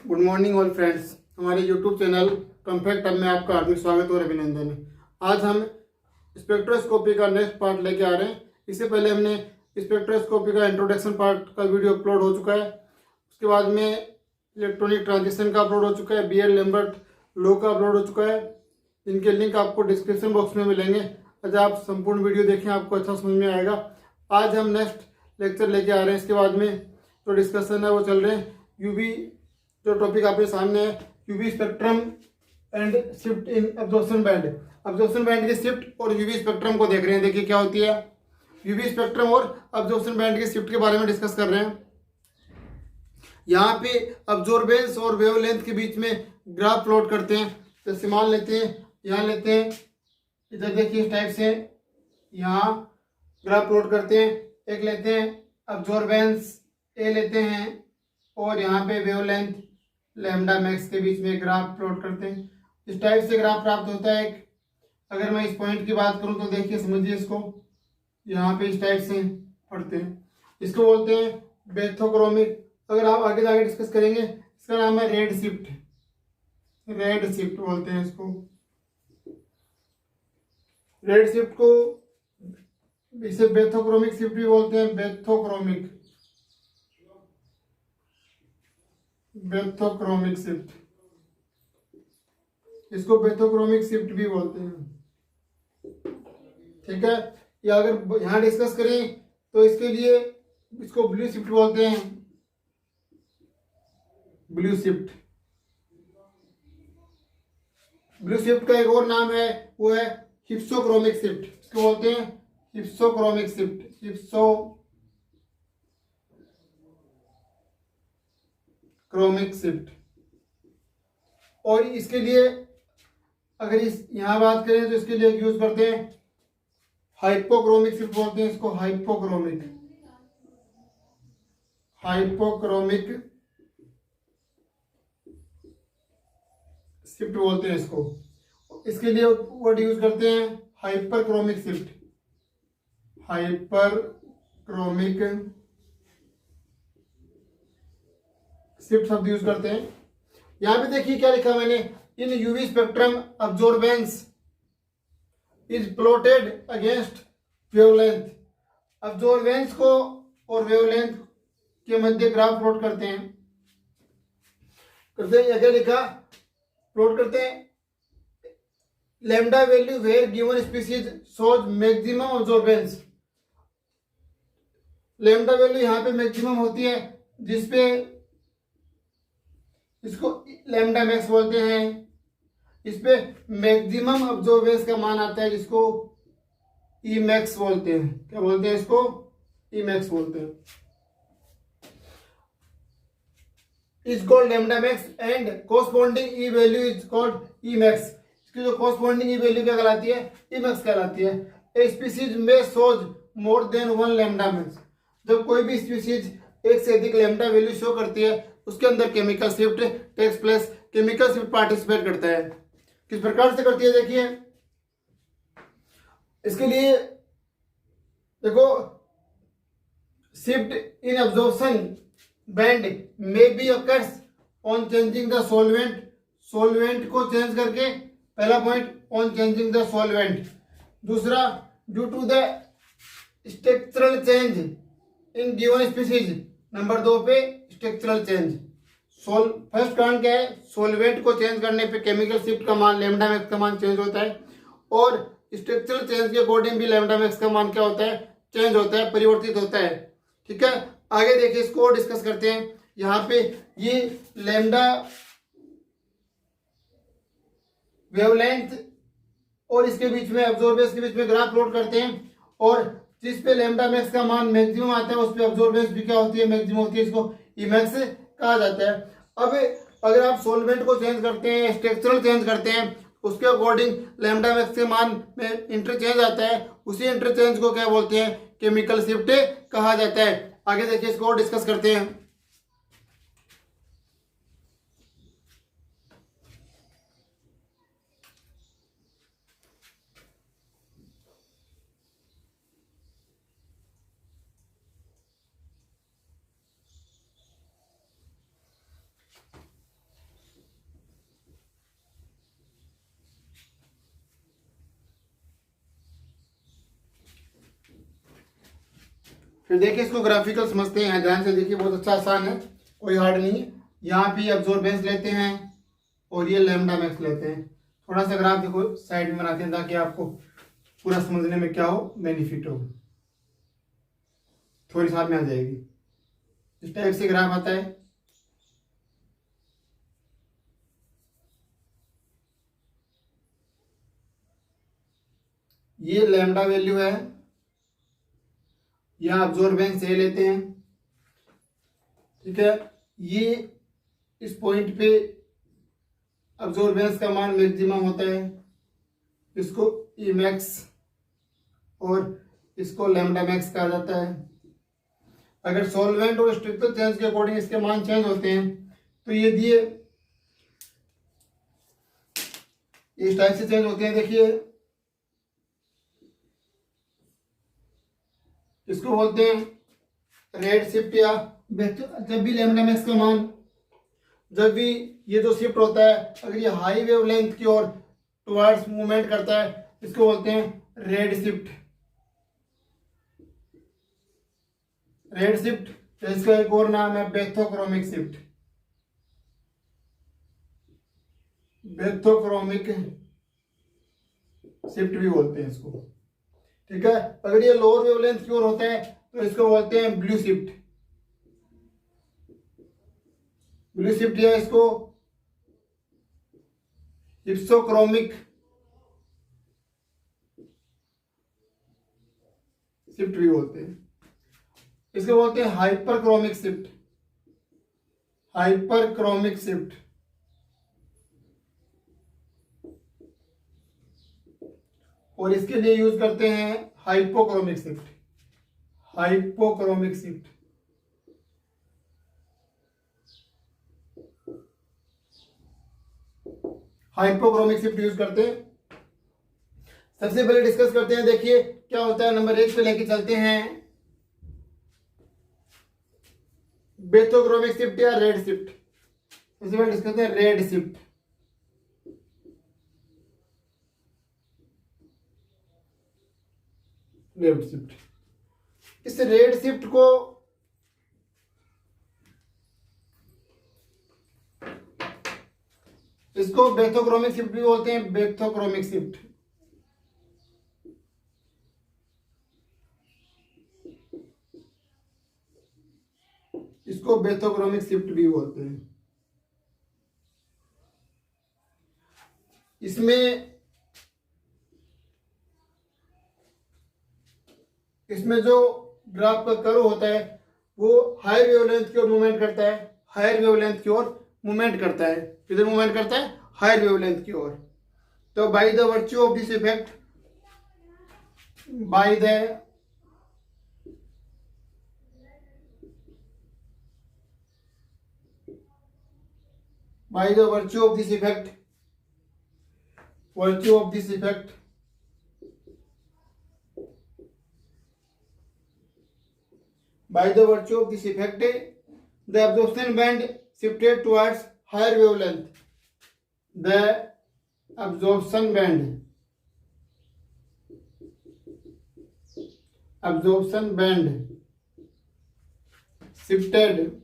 Good morning all friends. हमारे YouTube channel कम्फेक्ट hub में आपका हार्दिक स्वागत और अभिनंदन है। आज हम स्पेक्ट्रोस्कोपी का नेक्स्ट पार्ट लेके आ रहे हैं। इससे पहले हमने स्पेक्ट्रोस्कोपी का इंट्रोडक्शन पार्ट का वीडियो अपलोड हो चुका है। उसके बाद में इलेक्ट्रॉनिक ट्रांजिशन का अपलोड हो चुका है, बी एल लैम्बर्ट लॉ का अपलोड हो चुका है। इनके लिंक आपको डिस्क्रिप्शन बॉक्स में मिलेंगे। अगर आप संपूर्ण वीडियो देखें आपको अच्छा समझ में आएगा। आज हम नेक्स्ट लेक्चर लेके आ रहे हैं। इसके बाद में जो डिस्कशन है वो चल रहे हैं। यूवी जो टॉपिक आपके सामने है, UV spectrum and shift in absorption band. Absorption band की शिफ्ट और यूवी स्पेक्ट्रम को देख रहे हैं। देखिए क्या होती है। यूवी स्पेक्ट्रम और अब्जॉर्प्शन बैंड की शिफ्ट के बारे में डिस्कस कर रहे हैं। यहाँ पे अब्जॉर्बेंस और वेवलेंथ के बीच में ग्राफ प्लॉट करते हैं। जैसे मान लेते हैं, यहाँ लेते हैं, इधर देखिए इस टाइप से यहाँ ग्राफ प्लॉट करते हैं। एक लेते हैं अब्जॉर्बेंस ए लेते हैं और यहाँ पे वेवलेंथ लैम्डा मैक्स के बीच में ग्राफ प्लॉट करते हैं। इस टाइप से ग्राफ प्राप्त होता है। अगर मैं इस पॉइंट की बात करूं तो देखिए समझिए इसको, यहाँ पे इस टाइप से पढ़ते हैं। इसको बोलते हैं बेथोक्रोमिक। अगर आप आगे जाके डिस्कस करेंगे, इसका नाम है रेड शिफ्ट। रेड शिफ्ट बोलते हैं इसको। रेड शिफ्ट को इसे बेथोक्रोमिक शिफ्ट भी बोलते हैं। बेथोक्रोमिक बेथोक्रोमिक शिफ्ट, इसको बेथोक्रोमिक शिफ्ट भी बोलते हैं। ठीक है। या अगर यहां डिस्कस करें तो इसके लिए इसको ब्लू शिफ्ट बोलते हैं। Blue shift. ब्लू शिफ्ट का एक और नाम है, वो है हिप्सोक्रोमिक शिफ्ट। इसको बोलते हैं हिप्सोक्रोमिक शिफ्ट। Hypsochromic shift. और इसके लिए अगर इस यहां बात करें तो इसके लिए यूज करते हैं हाइपोक्रोमिक शिफ्ट बोलते हैं इसको। हाइपोक्रोमिक शिफ्ट बोलते हैं इसको। इसके लिए वर्ड यूज करते हैं हाइपरक्रोमिक शिफ्ट। हाइपरक्रोमिक शिफ्ट शब्द यूज करते हैं। यहां पे देखिए क्या लिखा मैंने, in UV spectrum absorbance is plotted against wavelength. Absorbance को और वेवलेंथ के मध्य ग्राफ प्लॉट करते हैं। क्या लिखा, प्लॉट करते हैं lambda value where given species shows maximum absorbance. Lambda value यहाँ पे मैक्सिमम होती है, जिसपे इसको लैम्डा मैक्स बोलते हैं। इसपे मैक्सिमम अब्जॉर्बेंस का मान आता है, जिसको ई मैक्स बोलते हैं। क्या बोलते हैं इसको? ई मैक्स बोलते हैं। Is called lambda max and corresponding E value is called E max. इसकी जो कोरस्पॉन्डिंग ई वैल्यू क्या कहलाती है? ई मैक्स कहलाती है। ए स्पीसीज में shows more than one lambda max. जब कोई भी स्पीसीज एक से अधिक लैम्डा वैल्यू शो करती है, उसके अंदर chemical shift takes place. Chemical shift participate करता है। किस प्रकार से करती है देखिए। इसके लिए देखो, shift in absorption band may be occurs on changing the solvent. Solvent को चेंज करके, पहला point, on changing the solvent. दूसरा, due to the structural change in given species. Number 2 पे स्ट्रक्चरल चेंज। फर्स्ट कारण क्या है? सॉल्वेंट को change करने पे केमिकल शिफ्ट का मान, लैम्डा मैक्स का मान चेंज होता है। और स्ट्रक्चरल चेंज के अकॉर्डिंग भी लैम्डा मैक्स का मान क्या होता है? चेंज होता है, परिवर्तित होता है। ठीक है। आगे देखिए, इसको और डिस्कस करते हैं। यहाँ पे ये लैम्डा वेवलेंथ और इसके बीच में अब्जॉर्बेंस के बीच में ग्राफ प्लॉट करते हैं। और जिस पे लैम्डा मैक्स का मान मैक्सिमम आता है, उस पे अब्जॉर्बेंस भी क्या होती है? मैक्सिमम होती है। इसको ई मैक्स कहा जाता है। अब अगर आप सॉल्वेंट को चेंज करते हैं, स्ट्रक्चरल चेंज करते हैं, उसके अकॉर्डिंग लैम्डा मैक्स के मान में इंटरचेंज आता है। उसी इंटरचेंज को क्या बोलते हैं? केमिकल शिफ्ट कहा जाता है। आगे देखिए, इसको और डिस्कस करते हैं। फिर देखिए इसको ग्राफिकल समझते हैं, ध्यान से देखिए, बहुत अच्छा आसान है, कोई हार्ड नहीं है। यहाँ पे अब्जॉर्बेंस लेते हैं और ये लैम्डा मैक्स लेते हैं। थोड़ा सा ग्राफ देखो साइड में बनाते हैं ताकि आपको पूरा समझने में क्या हो, बेनिफिट हो, थोड़ी साथ में आ जाएगी। इस टाइप से ग्राफ आता है। ये लैम्डा वैल्यू है, यहाँ अब्जॉर्बेंस ए लेते हैं, ठीक है। ये इस पॉइंट पे अब्जॉर्बेंस का मान मैक्सिमम होता है, इसको ई मैक्स और इसको लैम्डा मैक्स कहा जाता है। अगर सॉल्वेंट और स्ट्रक्चरल चेंज के अकॉर्डिंग इसके मान चेंज होते हैं तो ये दिए इस टाइप से चेंज होते हैं। देखिए इसको बोलते हैं रेड शिफ्ट, या जब भी लैम्डा मैक्स का मान, जब भी ये जो शिफ्ट होता है, अगर ये हाई वेवलेंथ की ओर टुवर्ड्स मूवमेंट करता है, इसको बोलते हैं रेड शिफ्ट। रेड शिफ्ट इसका एक और नाम है बेथोक्रोमिक शिफ्ट। बेथोक्रोमिक शिफ्ट भी बोलते हैं इसको, ठीक है। अगर ये लोअर वेवलेंथ की ओर होता है तो इसको बोलते हैं ब्लू शिफ्ट। ब्लू शिफ्ट या इसको हिप्सोक्रोमिक शिफ्ट भी बोलते हैं। इसको बोलते हैं हाइपरक्रोमिक शिफ्ट। हाइपरक्रोमिक शिफ्ट, और इसके लिए यूज करते हैं hypochromic shift. Hypochromic shift, hypochromic shift use करते हैं। सबसे पहले डिस्कस करते हैं, देखिए क्या होता है। नंबर 1 पे लेके चलते हैं, बेथोक्रोमिक शिफ्ट या रेड शिफ्ट। सबसे पहले डिस्कस करते हैं रेड शिफ्ट। रेड शिफ्ट, इस रेड शिफ्ट को इसको बेथोक्रोमिक शिफ्ट भी बोलते हैं। बेथोक्रोमिक शिफ्ट, इसको बेथोक्रोमिक शिफ्ट भी बोलते हैं। इसमें जो ग्राफ का कर्व होता है वो हायर वेवलेंथ की ओर मूवमेंट करता है। हायर वेवलेंथ की ओर मूवमेंट करता है। किधर मूवमेंट करता है? हायर वेवलेंथ की ओर। तो by the virtue of this effect, by the virtue of this effect, virtue of this effect, by the virtue of this effect, the absorption band shifted towards higher wavelength. The absorption band shifted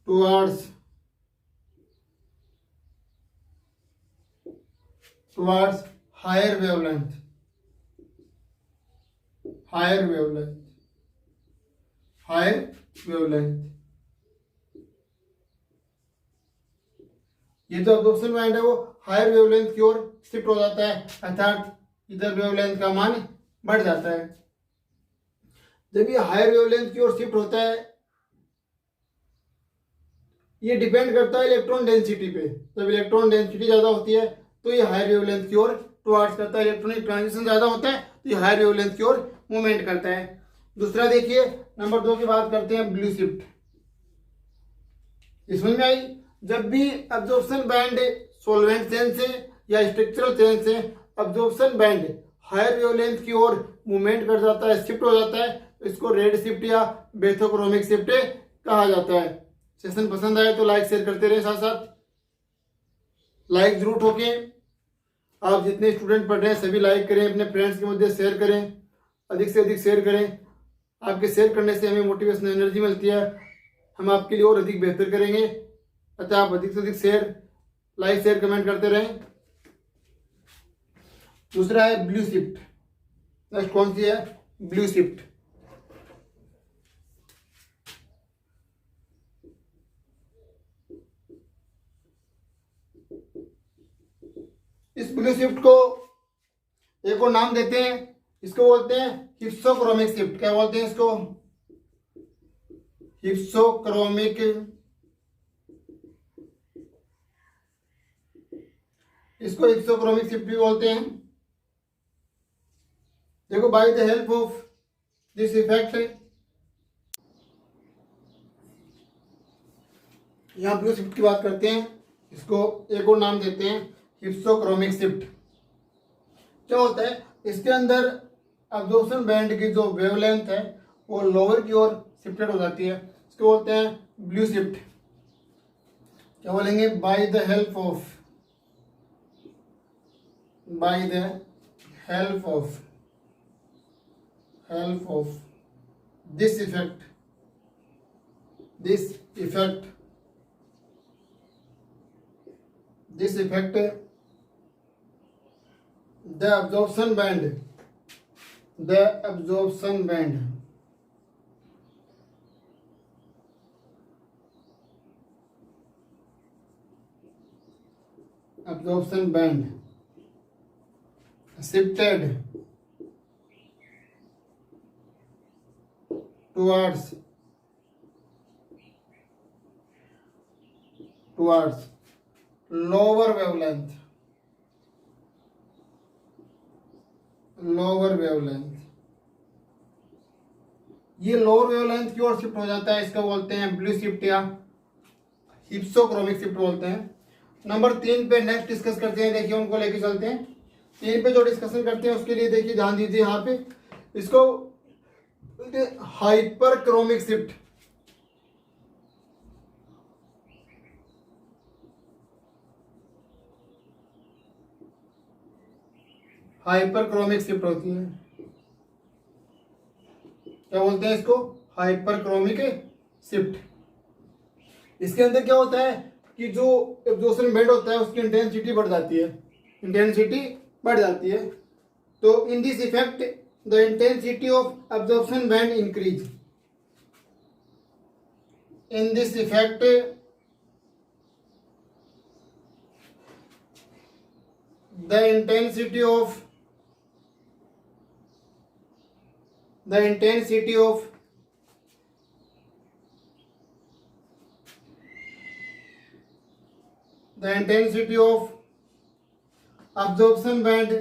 towards higher wavelength. ये जो absorption band है वो higher wavelength की ओर shift हो जाता है, अर्थात इधर वेवलेंथ का मान बढ़ जाता है। जब ये हायर वेवलेंथ की ओर शिफ्ट होता है, ये डिपेंड करता है इलेक्ट्रॉन डेंसिटी पे। जब इलेक्ट्रॉन डेंसिटी ज्यादा होती है तो ये हायर वेवलेंथ की ओर टुवर्ड्स करता है। इलेक्ट्रॉनिक ट्रांजिशन ज्यादा होता है तो ये हायर वेवलेंथ की ओर मूवमेंट करता है। दूसरा देखिए, नंबर 2 की बात करते हैं, ब्लू शिफ्ट। समझ में आई? जब भी अब्जॉर्प्शन बैंड सॉल्वेंट चेंज से या स्ट्रक्चरल चेंज से अब्जॉर्प्शन बैंड हायर वेवलेंथ की ओर मूवमेंट कर जाता है, शिफ्ट हो जाता है, तो इसको रेड शिफ्ट या बेथोक्रोमिक शिफ्ट कहा जाता है। सेशन पसंद आए तो लाइक शेयर करते रहे, साथ साथ लाइक जरूर ठोकें। आप जितने स्टूडेंट पढ़ रहे हैं सभी लाइक करें, अपने फ्रेंड्स के मध्य शेयर करें, अधिक से अधिक शेयर करें। आपके शेयर करने से हमें मोटिवेशन एनर्जी मिलती है, हम आपके लिए और अधिक बेहतर करेंगे। अतः आप अधिक से अधिक शेयर, लाइक, शेयर, कमेंट करते रहें। दूसरा है ब्लू शिफ्ट। नेक्स्ट कौन सी है? Blue shift. इस ब्लू शिफ्ट को एक और नाम देते हैं, इसको बोलते हैं हिप्सोक्रोमिक शिफ्ट। क्या बोलते हैं इसको? हिप्सोक्रोमिक। इसको हिप्सोक्रोमिक शिफ्ट भी बोलते हैं। देखो, by the help of this effect, यहां ब्लू शिफ्ट की बात करते हैं, इसको एक और नाम देते हैं हिप्सोक्रोमिक शिफ्ट। क्या होता है? इसके अंदर अब्जॉर्प्शन बैंड की जो वेवलेंथ है वो लोअर की ओर शिफ्टेड हो जाती है, इसको बोलते हैं ब्लू शिफ्ट। क्या बोलेंगे? By the help of, by the help of this effect, this effect the absorption band shifted towards lower wavelength, ये लोअर वेवलेंथ की ओर शिफ्ट हो जाता है, इसका बोलते हैं ब्लू शिफ्ट या हिप्सोक्रोमिक शिफ्ट बोलते हैं। नंबर 3 पे नेक्स्ट डिस्कस करते हैं, देखिए उनको लेके चलते हैं। 3 पे जो डिस्कशन करते हैं उसके लिए देखिए ध्यान दीजिए, यहाँ पे इसको हाइपरक्रोमिक शिफ्ट। हाइपरक्रोमिक शिफ्ट होती है। क्या बोलते हैं इसको? Hyperchromic shift. इसके अंदर क्या होता है कि जो एब्जॉर्प्शन बैंड होता है उसकी इंटेंसिटी बढ़ जाती है, तो इन this effect the intensity of absorption band increase. In this effect the intensity of absorption band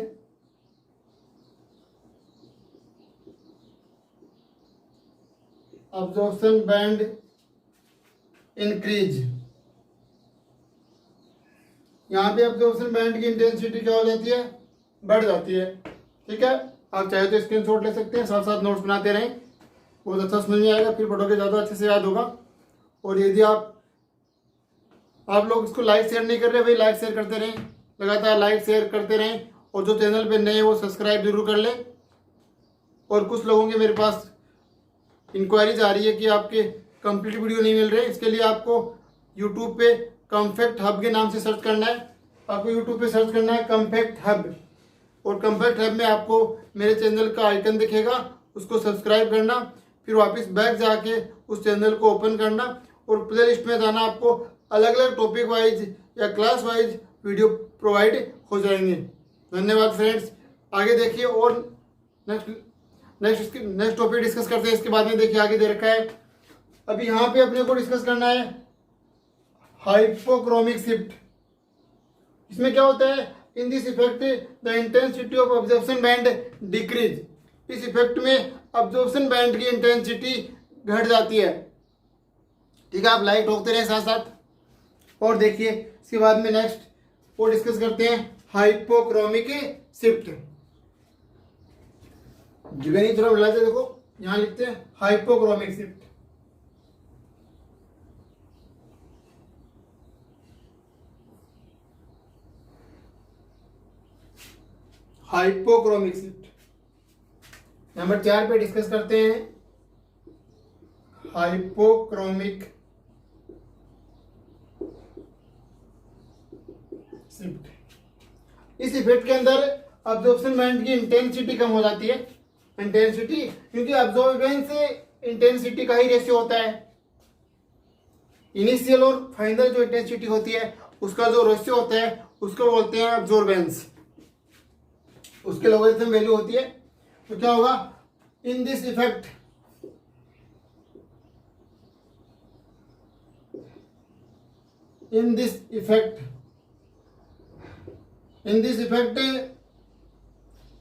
increase। यहाँ पे एब्जॉर्प्शन बैंड की इंटेंसिटी क्या हो जाती है? बढ़ जाती है। ठीक है, आप चाहे तो स्क्रीनशॉट ले सकते हैं, साथ साथ नोट्स बनाते रहें, बहुत अच्छा समझ में आएगा, फिर पढ़ोगे ज़्यादा अच्छे से याद होगा। और यदि आप लोग इसको लाइक शेयर नहीं कर रहे, भाई लाइक शेयर करते रहें, लगातार लाइक शेयर करते रहें। और जो चैनल पे नए हैं वो सब्सक्राइब जरूर कर लें। और कुछ लोगों के मेरे पास इंक्वायरीज आ रही है कि आपके कंप्लीट वीडियो नहीं मिल रहे, इसके लिए आपको यूट्यूब पे कॉम्पैक्ट हब के नाम से सर्च करना है। आपको यूट्यूब पे सर्च करना है कॉम्पैक्ट हब, और कॉम्पैक्ट हब में आपको मेरे चैनल का आइकन दिखेगा, उसको सब्सक्राइब करना, फिर वापस बैक जाके उस चैनल को ओपन करना और प्ले लिस्ट में जाना। आपको अलग अलग टॉपिक वाइज या क्लास वाइज वीडियो प्रोवाइड हो जाएंगे। धन्यवाद फ्रेंड्स। आगे देखिए और नेक्स्ट टॉपिक डिस्कस करते हैं। इसके बाद में देखिए आगे दे रखा है, अभी यहाँ पे अपने को डिस्कस करना है हाइपोक्रोमिक शिफ्ट। इसमें क्या होता है? In this effect the intensity of absorption band decrease. इस इफेक्ट में अब्जॉर्प्शन बैंड की इंटेंसिटी घट जाती है। ठीक है, आप लाइक ठोकते रहे साथ साथ। और देखिए इसके बाद में नेक्स्ट वो डिस्कस करते हैं हाइपोक्रोमिक शिफ्ट। जगह नहीं थोड़ा मिलाते, देखो यहां लिखते हैं hypochromic shift. Hypochromic shift. Number 4 पे डिस्कस करते हैं हाइपोक्रोमिक शिफ्ट। इस इफेक्ट के अंदर अब्जॉर्प्शन बैंड की इंटेंसिटी कम हो जाती है। इंटेंसिटी क्योंकि अब्जॉर्बेंस से इंटेंसिटी का ही रेशियो होता है। इनिशियल और फाइनल जो इंटेंसिटी होती है उसका जो रेशियो होता है उसको बोलते हैं अब्जॉर्बेंस। उसके लॉगरिथम वैल्यू होती है। तो क्या होगा, इन this effect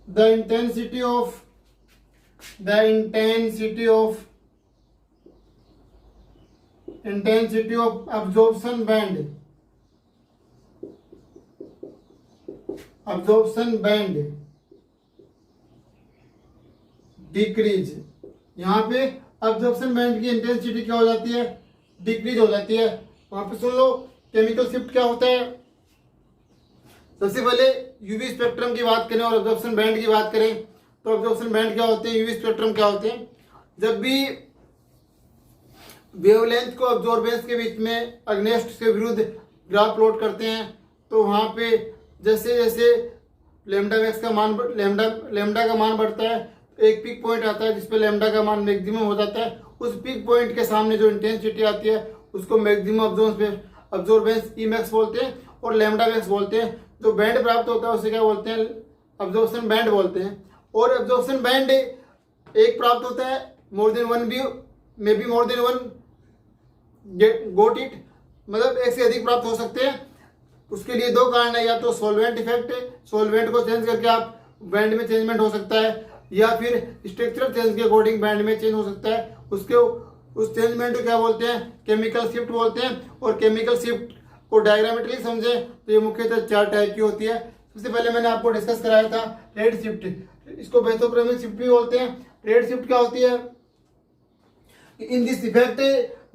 the intensity of absorption band decrease. यहाँ पे अब्जॉर्प्शन बैंड की इंटेंसिटी क्या हो जाती है, डिक्रीज हो जाती है। वहां पे सुन लो केमिकल शिफ्ट क्या होता है। सबसे पहले यूवी स्पेक्ट्रम की बात करें और अब्जॉर्प्शन बैंड की बात करें तो अब्जॉर्प्शन बैंड क्या होते हैं, यूवी स्पेक्ट्रम क्या होते हैं। जब भी वेवलेंथ को अब्जॉर्बेंस के बीच में अगेंस्ट के विरुद्ध ग्राफ प्लॉट करते हैं तो वहां पे जैसे जैसे लेमडा का मान बढ़ता है एक पिक पॉइंट आता है जिसपे लेमडा का मान मैक्सिमम हो जाता है। उस पिक पॉइंट के सामने जो इंटेंसिटी आती है उसको मैक्सिमम अब्जॉर्बेंस ई मैक्स बोलते हैं और लेमडा मैक्स बोलते हैं। जो बैंड प्राप्त होता है उसे क्या बोलते हैं, अब्जॉर्प्शन बैंड बोलते हैं। और अब्जॉर्प्शन बैंड एक प्राप्त होता है, मोर देन वन भी, may be more than one got it, मतलब एक से अधिक प्राप्त हो सकते हैं। उसके लिए दो कारण है, या तो सॉल्वेंट इफेक्ट, सॉल्वेंट को चेंज करके आप बैंड में चेंजमेंट हो सकता है, या फिर स्ट्रक्चरल चेंज के अकॉर्डिंग बैंड में चेंज हो सकता है। उसके उस चेंजमेंट को क्या बोलते हैं, केमिकल शिफ्ट बोलते हैं। और केमिकल शिफ्ट को डायग्रामेट्रिकली समझे तो ये मुख्यतः 4 टाइप की होती है। सबसे पहले मैंने आपको डिस्कस कराया था रेड शिफ्ट, इसको बेथोक्रोमिक शिफ्ट भी बोलते हैं। रेड शिफ्ट क्या होती है, in this effect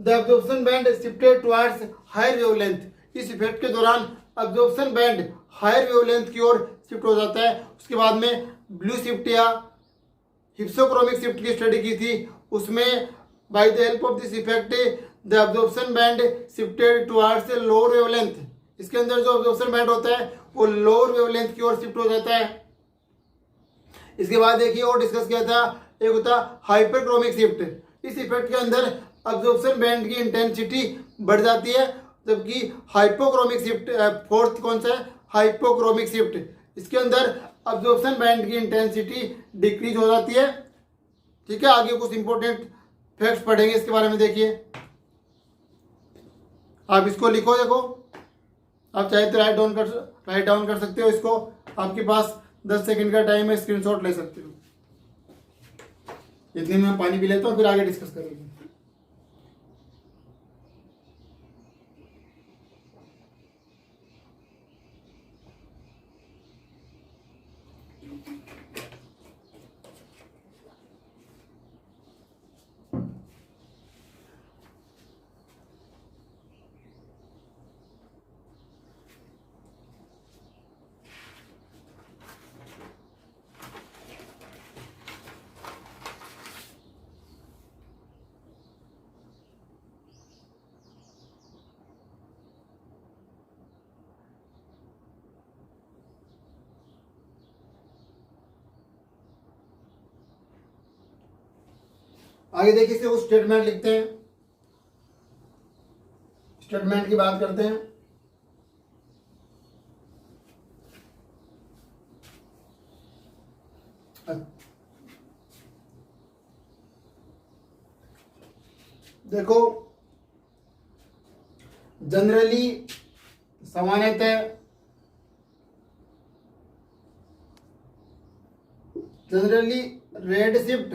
the absorption band shifted towards higher wavelength. इस इफेक्ट के दौरान अब्जॉर्प्शन बैंड हायर वेवलेंथ की ओर शिफ्ट हो जाता है। उसके बाद में ब्लू शिफ्ट या हिप्सोक्रोमिक शिफ्ट की स्टडी की थी, उसमें by the help of this effect the absorption band shifted towards lower wavelength. इसके अंदर जो अब्जॉर्प्शन बैंड होता है वो लोअर वेवलेंथ की ओर शिफ्ट हो जाता है। इसके बाद देखिए और डिस्कस किया था, एक होता हाइपरक्रोमिक शिफ्ट। इस इफेक्ट के अंदर अब्जॉर्प्शन बैंड की इंटेंसिटी बढ़ जाती है, जबकि हाइपोक्रोमिक शिफ्ट फोर्थ कौन सा है, हाइपोक्रोमिक शिफ्ट, इसके अंदर अब्जॉर्प्शन बैंड की इंटेंसिटी डिक्रीज हो जाती है। ठीक है, आगे कुछ इंपॉर्टेंट फैक्ट्स पढ़ेंगे इसके बारे में। देखिए आप इसको लिखो, देखो आप चाहे तो राइट डाउन कर सकते हो इसको, आपके पास 10 सेकंड का टाइम है, स्क्रीनशॉट ले सकते हो। इतने में मैं पानी पी लेता हूँ, फिर आगे डिस्कस करेंगे। आगे देखिए से वो स्टेटमेंट लिखते हैं, स्टेटमेंट की बात करते हैं। देखो जनरली सामान्यतः जनरली रेड शिफ्ट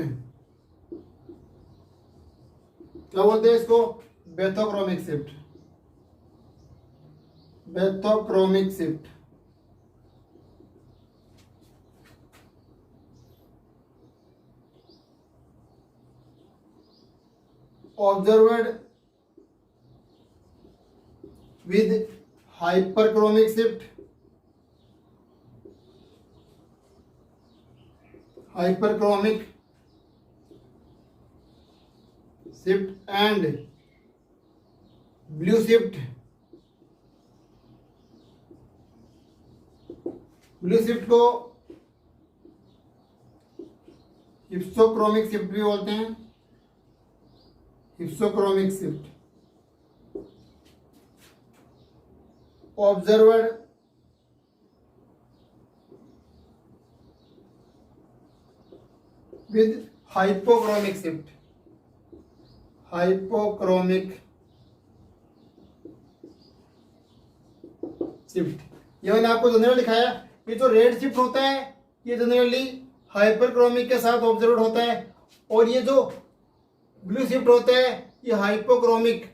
क्या बोलते हैं इसको, bathochromic shift, bathochromic shift. Observed with hyperchromic shift, hyperchromic shift and blue shift को हिप्सोक्रोमिक शिफ्ट भी बोलते हैं। Hypsochromic shift observer with hypochromic shift. Hypochromic shift ये मैंने आपको जनरल लिखाया। ये जो रेड शिफ्ट होता है ये जनरली हाइपरक्रोमिक के साथ ऑब्जर्व होता है, और ये जो ब्लू शिफ्ट होता है ये हाइपोक्रोमिक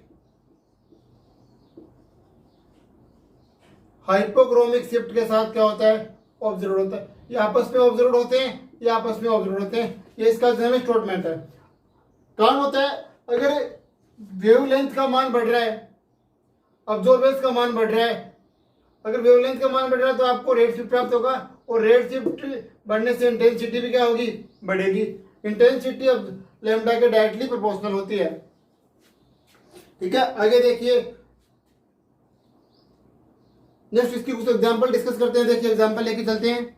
शिफ्ट के साथ क्या होता है, ऑब्जर्व होता है। ये आपस में ऑब्जर्व होते हैं, ये आपस में ऑब्जर्व होते हैं। ये इसका जनरल स्टेटमेंट है। कारण होता है अगर वेवलेंथ का मान बढ़ रहा है, अब्जॉर्बेंस का मान बढ़ रहा है, अगर वेवलेंथ का मान बढ़ रहा है तो आपको रेड शिफ्ट प्राप्त होगा, और रेड शिफ्ट बढ़ने से इंटेंसिटी भी क्या होगी, बढ़ेगी। इंटेंसिटी अब लैम्डा के डायरेक्टली प्रोपोर्शनल होती है। ठीक है, आगे देखिए, नेक्स्ट इसकी कुछ एग्जांपल डिस्कस करते हैं। देखिए एग्जांपल लेके चलते हैं।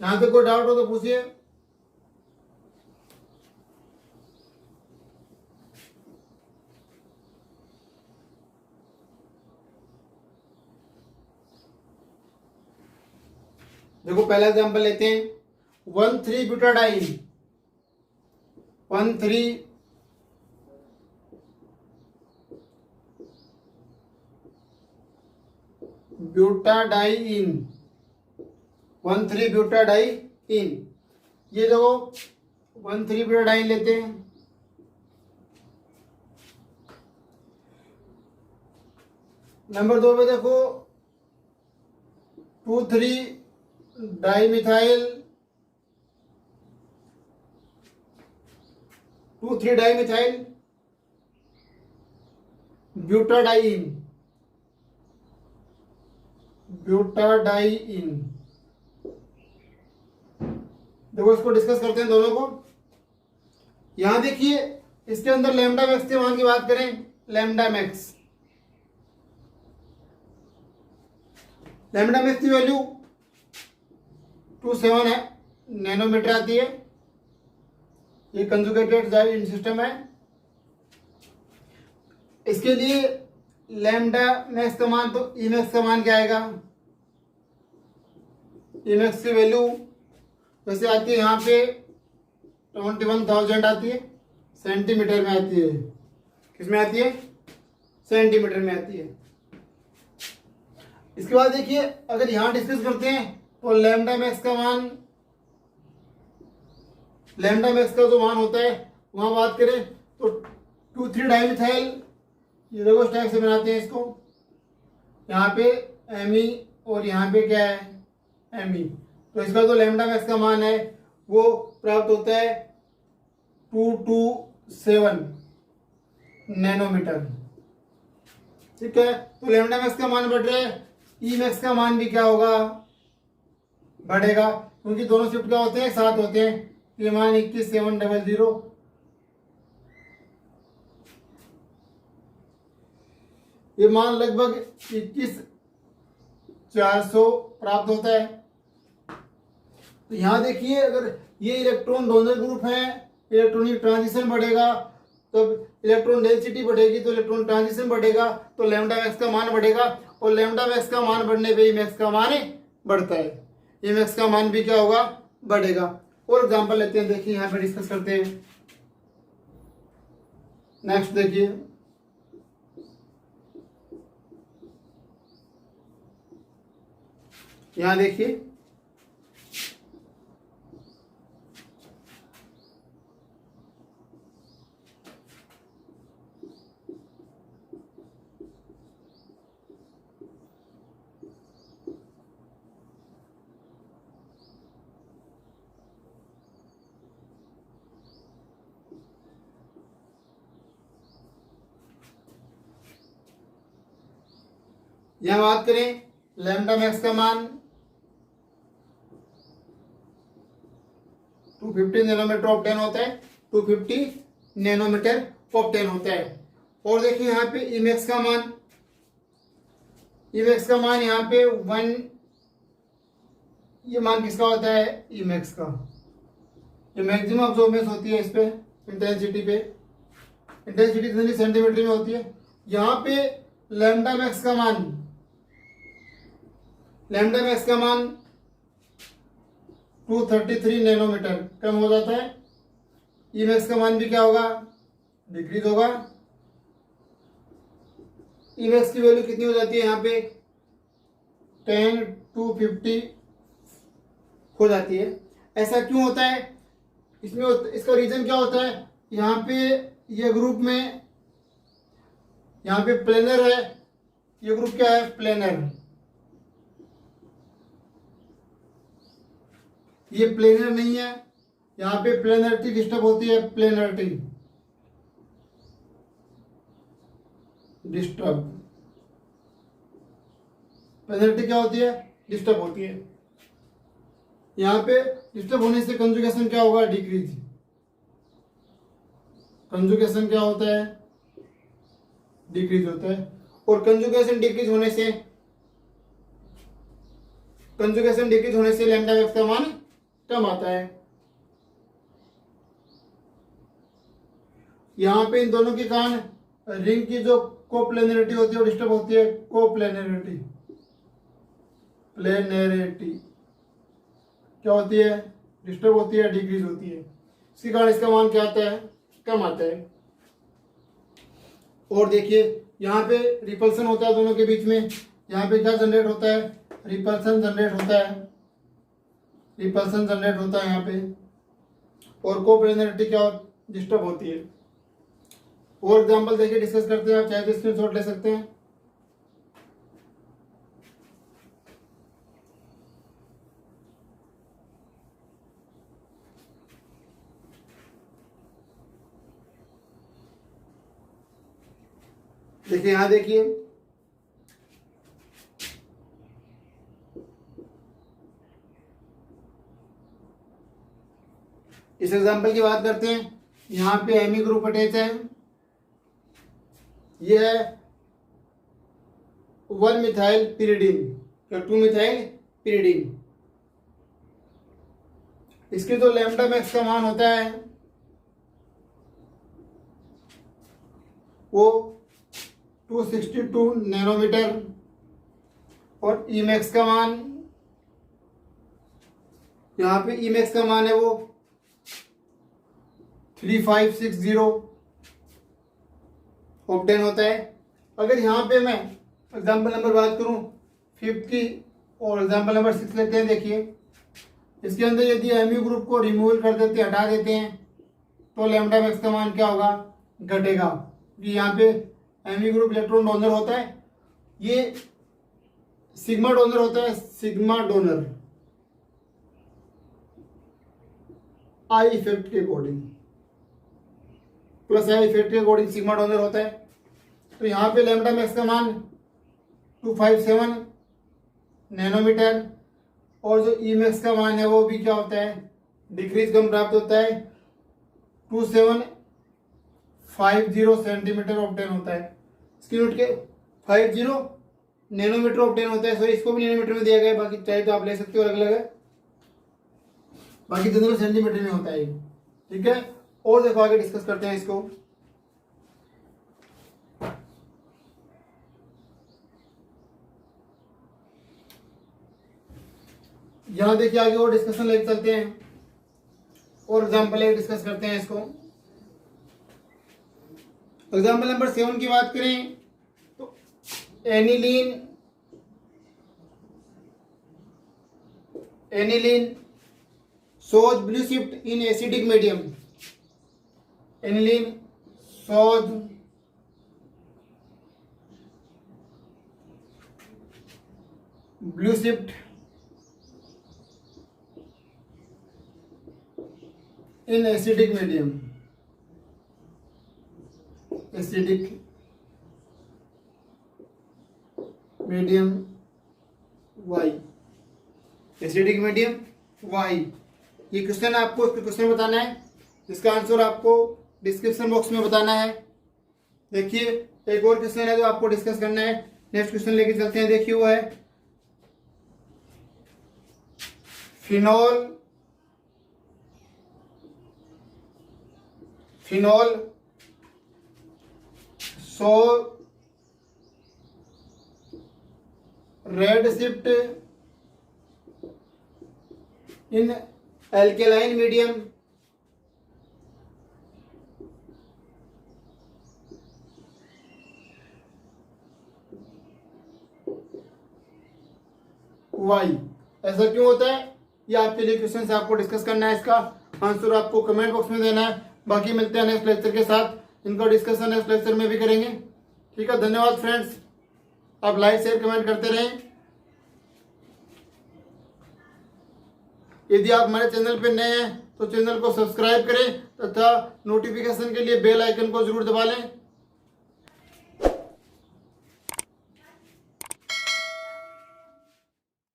यहां पे कोई डाउट हो तो पूछिए। देखो पहला एग्जांपल लेते हैं। 1,3-ब्यूटाडाइन 1,3-ब्यूटाडाइन। ये देखो 1,3-ब्यूटाडाइन लेते हैं। नंबर 2 पे देखो 2,3-डाइमिथाइल 2,3-डाइमिथाइल ब्यूटाडाइन। देखो इसको डिस्कस करते हैं दोनों को। यहां देखिए इसके अंदर लैम्डा मैक्स के मान की बात करें। लैम्डा मैक्स की वैल्यू 27 नैनोमीटर आती है। ये कंजुगेटेड सिस्टम है। इसके लिए लैम्डा मैक्स का मान, तो ई मैक्स का मान क्या आएगा, ई मैक्स की वैल्यू वैसे आती है यहाँ पे 21,000 आती है, सेंटीमीटर में आती है। किस में आती है, सेंटीमीटर में आती है। इसके बाद देखिए अगर यहां डिस्कस करते हैं तो लैम्डा मैक्स का जो मान होता है वहां बात करें तो 2,3-डाइमिथाइल, ये देखो इस टाइप से बनाते हैं इसको। यहाँ पे Me और यहाँ पे क्या है, Me। तो इसका जो लैम्डा मैक्स का मान है वो प्राप्त होता है 227 नैनोमीटर। ठीक है, तो लैम्डा मैक्स का मान बढ़ रहा है, ई मैक्स का मान भी क्या होगा, बढ़ेगा, क्योंकि दोनों शिफ्ट क्या होते हैं, साथ होते हैं। ये मान 21,700 ये मान लगभग 21,400 प्राप्त होता है। तो यहां देखिए अगर ये इलेक्ट्रॉन डोनर ग्रुप है, इलेक्ट्रॉनिक ट्रांजिशन बढ़ेगा तो इलेक्ट्रॉन डेंसिटी बढ़ेगी, तो इलेक्ट्रॉन ट्रांजिशन बढ़ेगा तो लैम्डा मैक्स का मान बढ़ेगा, और लैम्डा मैक्स का मान बढ़ने पे ई मैक्स का मान बढ़ता है। ई मैक्स का मान भी क्या होगा, बढ़ेगा। और एग्जांपल लेते हैं, देखिए यहाँ पे डिस्कस करते हैं। नेक्स्ट देखिए, यहां देखिए यहां बात करें लैम्डा मैक्स का मान 250 नैनोमीटर ऑप्टेन होता है, 250 नैनोमीटर ऑप्टेन होता है। और देखिए यहाँ पे इमेक्स का मान, इमेक्स का मान यहाँ पे 1, ये मान किसका होता है, इमेक्स का। ये मैक्सिमम अब्जॉर्बेंस होती है इस पे, इंटेंसिटी पे, इंटेंसिटी कितनी सेंटीमीटर में होती है। यहाँ पे लैम्डा मैक्स का मान, लैम्डा मैक्स का मान 233 नैनोमीटर कम हो जाता है। इमेक्स का मान भी क्या होगा, डिक्रीज होगा। इमेक्स की वैल्यू कितनी हो जाती है यहाँ पे 10/250 हो जाती है। ऐसा क्यों होता है, इसमें इसका रीजन क्या होता है, यहाँ पे ये ग्रुप में, यहाँ पे प्लेनर है, ये ग्रुप क्या है, प्लेनर। ये प्लेनर नहीं है, यहाँ पे प्लेनरिटी डिस्टर्ब होती है, प्लेनरिटी डिस्टर्ब, प्लेनरिटी क्या होती है, डिस्टर्ब होती है। यहाँ पे डिस्टर्ब होने से कंजुगेशन क्या होगा, डिक्रीज। कंजुगेशन क्या होता है, डिक्रीज होता है। और कंजुगेशन डिक्रीज होने से, कंजुगेशन डिक्रीज होने से लैम्डा मैक्स का मान कम आता है। यहाँ पे इन दोनों के कारण रिंग की जो कोप्लेनरिटी होती है वो डिस्टर्ब होती है, कोप्लेनरिटी, प्लेनरिटी क्या होती है, डिस्टर्ब होती है, डिक्रीज होती है। इसके कारण इसका मान क्या आता है, कम आता है। और देखिए यहाँ पे रिपल्सन होता है दोनों के बीच में, यहाँ पे क्या जनरेट होता है, रिपल्सन जनरेट होता है, रिपल्सन जनरेट होता है यहाँ पे। और कोप्लेनरिटी क्या डिस्टर्ब होती है। और एग्जांपल देखिए डिस्कस करते हैं, आप चाहे तो स्क्रीनशॉट ले सकते हैं। देखिए यहां देखिए, इस एग्जांपल की बात करते हैं। यहाँ पे एमी ग्रुप अटैच है, ये है 1 मिथाइल पिरिडीन या 2 मिथाइल पिरिडीन। इसकी जो लैम्डा मैक्स का मान होता है वो 262 नैनोमीटर, और ईमैक्स का मान, यहाँ पे ईमैक्स का मान है वो 3560 ऑप्टेन होता है। अगर यहाँ पे मैं एग्जाम्पल नंबर बात करूँ 5th की, और एग्जाम्पल नंबर 6 लेते हैं। देखिए इसके अंदर यदि एमयू ग्रुप को रिमूव कर देते हैं, हटा देते हैं, तो लैम्डा मैक्स का मान क्या होगा, घटेगा। कि यहाँ पे एमयू ग्रुप इलेक्ट्रॉन डोनर होता है, ये सिग्मा डोनर होता है, सिग्मा डोनर आई इफेक्ट के अकॉर्डिंग, प्लस आई इफेक्ट के अकॉर्डिंग सिग्मा डोनर होता है। तो यहाँ पे लैम्डा मैक्स का मान 257 नैनोमीटर, और जो ई मैक्स का मान है वो भी क्या होता है, डिक्रीज कम प्राप्त होता है, 2750 सेंटीमीटर ऑप्टेन होता है। इसकी यूनिट के 50 नैनोमीटर ऑप्टेन होता है। सो इसको भी नैनोमीटर में दिया गया है, बाकी चाहे तो आप ले सकते हो, अलग अलग है, बाकी जनरल सेंटीमीटर में होता है। ठीक है, और देखो आगे डिस्कस करते हैं इसको। यहां देखिए आगे और डिस्कशन लेके चलते हैं, और एग्जाम्पल एक डिस्कस करते हैं इसको। एग्जाम्पल नंबर 7 की बात करें तो aniline shows blue shift in acidic medium. Aniline shows blue shift in acidic medium. Acidic medium Y. Acidic medium Y. ये क्वेश्चन है, आपको इसका क्वेश्चन बताना है, इसका आंसर आपको डिस्क्रिप्शन बॉक्स में बताना है। देखिए एक और क्वेश्चन है जो आपको डिस्कस करना है। नेक्स्ट क्वेश्चन लेके चलते हैं। देखिए वो है phenol so red shift in alkaline medium why. ऐसा क्यों होता है, ये आपके लिए क्वेश्चन से आपको डिस्कस करना है। इसका आंसर आपको कमेंट बॉक्स में देना है। बाकी मिलते हैं नेक्स्ट लेक्चर के साथ, इनका डिस्कशन नेक्स्ट लेक्चर में भी करेंगे। ठीक है, धन्यवाद फ्रेंड्स, आप लाइक शेयर कमेंट करते रहें। यदि आप हमारे चैनल पर नए हैं तो चैनल को सब्सक्राइब करें तथा नोटिफिकेशन के लिए बेल आइकन को जरूर दबा लें।